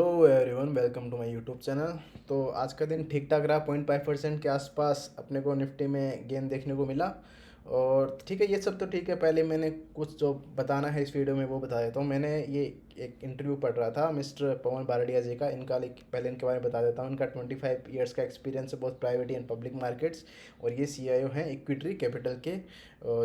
Hello everyone, welcome to my YouTube channel. तो आज का दिन ठीक ठाक रहा। 0.5% के आसपास अपने को निफ्टी में गेन देखने को मिला। और ठीक है, ये सब तो ठीक है। पहले मैंने कुछ जो बताना है इस वीडियो में वो बता देता हूँ। मैंने ये एक इंटरव्यू पढ़ रहा था मिस्टर पवन बारडिया जी का। इनका पहले इनके बारे में बता देता हूँ। इनका 25 ईयर्स का एक्सपीरियंस है, both private and public markets. और ये सीईओ हैं इक्विटी कैपिटल के,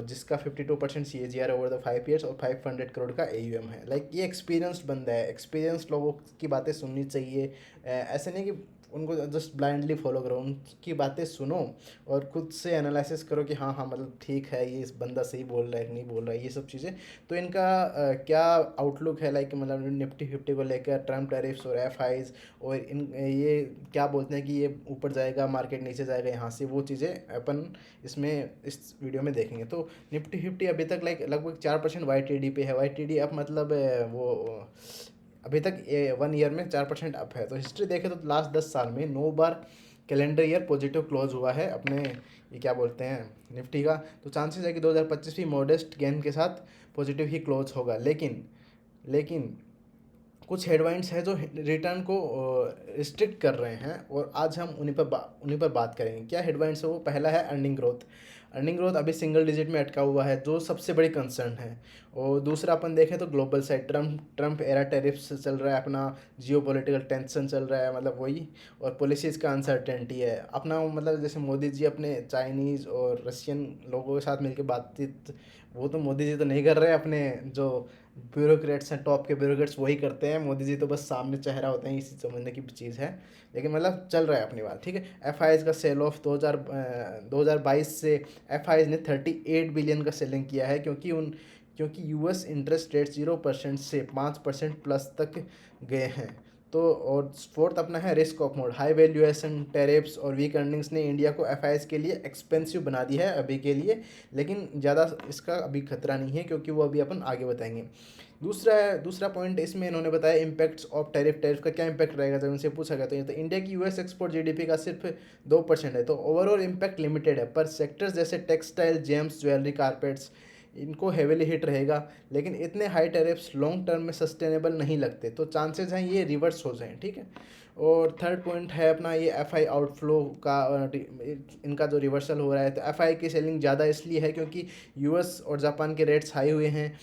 जिसका 52% CAGR ओवर द 5 ईयर्स और 500 करोड़ का AUM है। लाइक ये एक्सपीरियंस्ड बंदा है। एक्सपीरियंस्ड लोगों की बातें सुननी चाहिए। ऐसे नहीं कि उनको जस्ट ब्लाइंडली फॉलो करो, उनकी बातें सुनो और खुद से एनालिसिस करो कि हाँ हाँ मतलब ठीक है, ये इस बंदा सही बोल रहा है कि नहीं बोल रहा है, ये सब चीज़ें। तो इनका क्या आउटलुक है, लाइक मतलब निफ्टी फिफ्टी को लेकर, ट्रम्प टैरिफ्स और FIs, और इन ये क्या बोलते हैं कि ये ऊपर जाएगा, मार्केट नीचे जाएगा, यहाँ से वो चीज़ें अपन इसमें इस वीडियो में देखेंगे। तो निफ्टी फिफ्टी अभी तक लाइक लगभग 4% YTD पे है। YTD अब मतलब वो अभी तक 1 ईयर में 4% अप है। तो हिस्ट्री देखें तो लास्ट 10 साल में 9 बार कैलेंडर ईयर पॉजिटिव क्लोज हुआ है अपने, ये क्या बोलते हैं, निफ्टी का। तो चांसेस है कि 2025 भी मॉडेस्ट गेन के साथ पॉजिटिव ही क्लोज होगा। लेकिन कुछ हेडवाइंस है जो रिटर्न को रिस्ट्रिक्ट कर रहे हैं, और आज हम उन्हीं पर बात करेंगे। क्या हेडवाइंस है वो? पहला है अर्निंग ग्रोथ। अर्निंग ग्रोथ अभी सिंगल डिजिट में अटका हुआ है, जो सबसे बड़ी कंसर्न है। और दूसरा अपन देखें तो global side, Trump era tariffs चल रहा है अपना, जियो पॉलिटिकल टेंशन चल रहा है, मतलब वही। और पॉलिसीज़ का अनसर्टेनिटी है अपना, मतलब जैसे मोदी जी अपने चाइनीज़ और रशियन लोगों के साथ मिलकर बातचीत, वो तो मोदी जी तो नहीं कर रहे। अपने जो ब्यूरोक्रेट्स हैं, टॉप के ब्यूरोक्रेट्स, वही करते हैं। मोदी जी तो बस सामने चेहरा होते हैं, इसी समझने की चीज़ है। लेकिन मतलब चल रहा है अपनी बात, ठीक है। FIs का सेल ऑफ 2022 से FIs ने 38 बिलियन का सेलिंग किया है, क्योंकि US इंटरेस्ट रेट 0% से 5% प्लस तक गए हैं। तो और फोर्थ अपना है risk of mode. High valuation, tariffs और वीक अर्निंग्स ने इंडिया को FIs के लिए एक्सपेंसिव बना दी है अभी के लिए। लेकिन ज़्यादा इसका अभी खतरा नहीं है, क्योंकि वो अभी अपन आगे बताएंगे। दूसरा पॉइंट इसमें इन्होंने बताया इम्पैक्ट्स ऑफ टैरिफ का क्या इम्पैक्ट रहेगा। जब उनसे पूछा गया तो इंडिया की US एक्सपोर्ट GDP का सिर्फ 2% है, तो ओवरऑल इम्पैक्ट लिमिटेड है। पर सेक्टर्स जैसे टेक्सटाइल, जेम्स, ज्वेलरी, कारपेट्स, इनको हेविली हिट रहेगा। लेकिन इतने हाई टैरिफ्स लॉन्ग टर्म में सस्टेनेबल नहीं लगते, तो चांसेस हैं ये रिवर्स हो जाएं, ठीक है। और थर्ड पॉइंट है अपना ये FI आउटफ्लो का, इनका जो रिवर्सल हो रहा है। तो FI की सेलिंग ज़्यादा इसलिए है क्योंकि US और जापान के रेट्स हाई हुए हैं,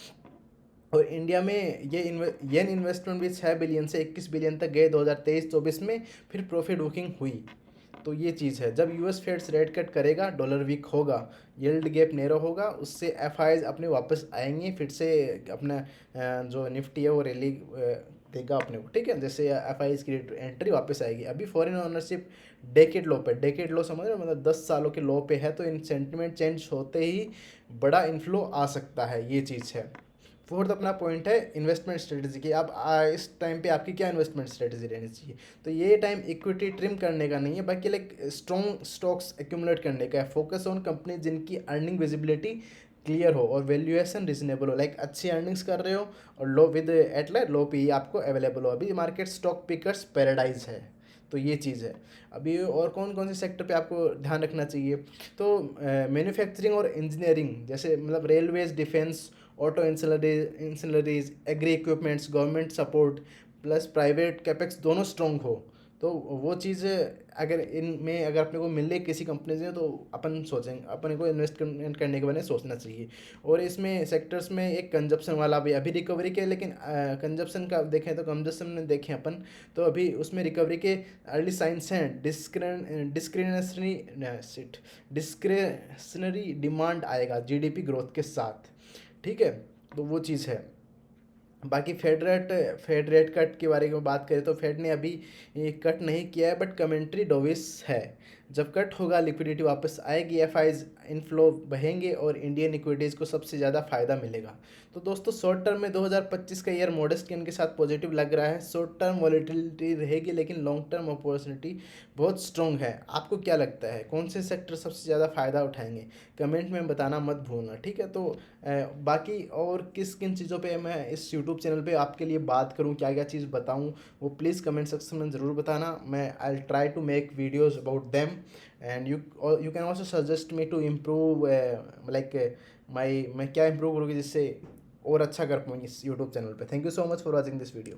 और इंडिया में ये येन इन्वेस्टमेंट भी 6 बिलियन से 21 बिलियन तक गए 2023-24 में। फिर प्रॉफिट बुकिंग हुई। तो ये चीज़ है, जब US फेड्स रेट कट करेगा, डॉलर वीक होगा, यील्ड गैप नैरो होगा, उससे FIs अपने वापस आएंगे फिर से। अपना जो निफ्टी है वो रैली देगा अपने को, ठीक है। जैसे FIs की एंट्री वापस आएगी। अभी फॉरेन ओनरशिप डेकेड लो पे, डेकेड लो समझ रहे हो, मतलब 10 सालों के लो पे है। तो इन सेंटिमेंट चेंज होते ही बड़ा इन्फ्लो आ सकता है, ये चीज़ है। फोर्थ अपना पॉइंट है इन्वेस्टमेंट स्ट्रेटजी की। अब इस टाइम पे आपकी क्या इन्वेस्टमेंट स्ट्रेटजी रहनी चाहिए? तो ये टाइम इक्विटी ट्रिम करने का नहीं है, बाकी लाइक स्ट्रॉन्ग स्टॉक्स एक्यूमुलेट करने का है। फोकस ऑन कंपनी जिनकी अर्निंग विजिबिलिटी क्लियर हो और वैल्यूएशन रिजनेबल हो, लाइक अच्छी अर्निंग्स कर रहे हो और लो विद एट लो पी आपको अवेलेबल हो। अभी मार्केट स्टॉक पिकर्स पैराडाइज है, तो ये चीज़ है। अभी और कौन कौन से सेक्टर पे आपको ध्यान रखना चाहिए? तो मैन्युफैक्चरिंग और इंजीनियरिंग, जैसे मतलब railways, defence, auto ancillaries, agri equipments, government support plus private capex दोनों स्ट्रॉन्ग हो। तो वो चीज़ अगर इनमें अगर अपने को मिले किसी कंपनी से, तो अपन सोचेंगे, अपने को इन्वेस्ट करने के बारे में सोचना चाहिए। और इसमें सेक्टर्स में एक कंजप्शन वाला भी अभी रिकवरी के, लेकिन कंजप्शन का देखें तो कंजप्शन में देखें अपन, तो अभी उसमें रिकवरी के अर्ली साइंस हैं। डिस्क्रिशनरी डिमांड आएगा GDP ग्रोथ के साथ, ठीक है। तो वो चीज़ है। बाकी फेड रेट कट के बारे में बात करें तो फेड ने अभी ये कट नहीं किया है, बट कमेंट्री डोविस है। जब कट होगा लिक्विडिटी वापस आएगी, FIs इनफ्लो बहेंगे और इंडियन इक्विटीज़ को सबसे ज़्यादा फायदा मिलेगा। तो दोस्तों शॉर्ट टर्म में 2025 का ईयर मॉडेस्ट गेन के साथ पॉजिटिव लग रहा है। शॉर्ट टर्म वॉलेटिलिटी रहेगी, लेकिन लॉन्ग टर्म अपॉर्चुनिटी बहुत स्ट्रॉन्ग है। आपको क्या लगता है कौन से सेक्टर सबसे ज़्यादा फ़ायदा उठाएंगे? कमेंट में बताना मत भूलना, ठीक है। तो बाकी और किस किन चीज़ों पे मैं इस यूट्यूब चैनल पे आपके लिए बात करूं, क्या क्या चीज़ बताऊं, वो प्लीज़ कमेंट सेक्शन में ज़रूर बताना। मैं I try to make videos about them, and you can also suggest me to improve, like मैं क्या इम्प्रूव करूँगी जिससे और अच्छा कर पाऊँ इस यूट्यूब चैनल पे। Thank you so much for watching this video.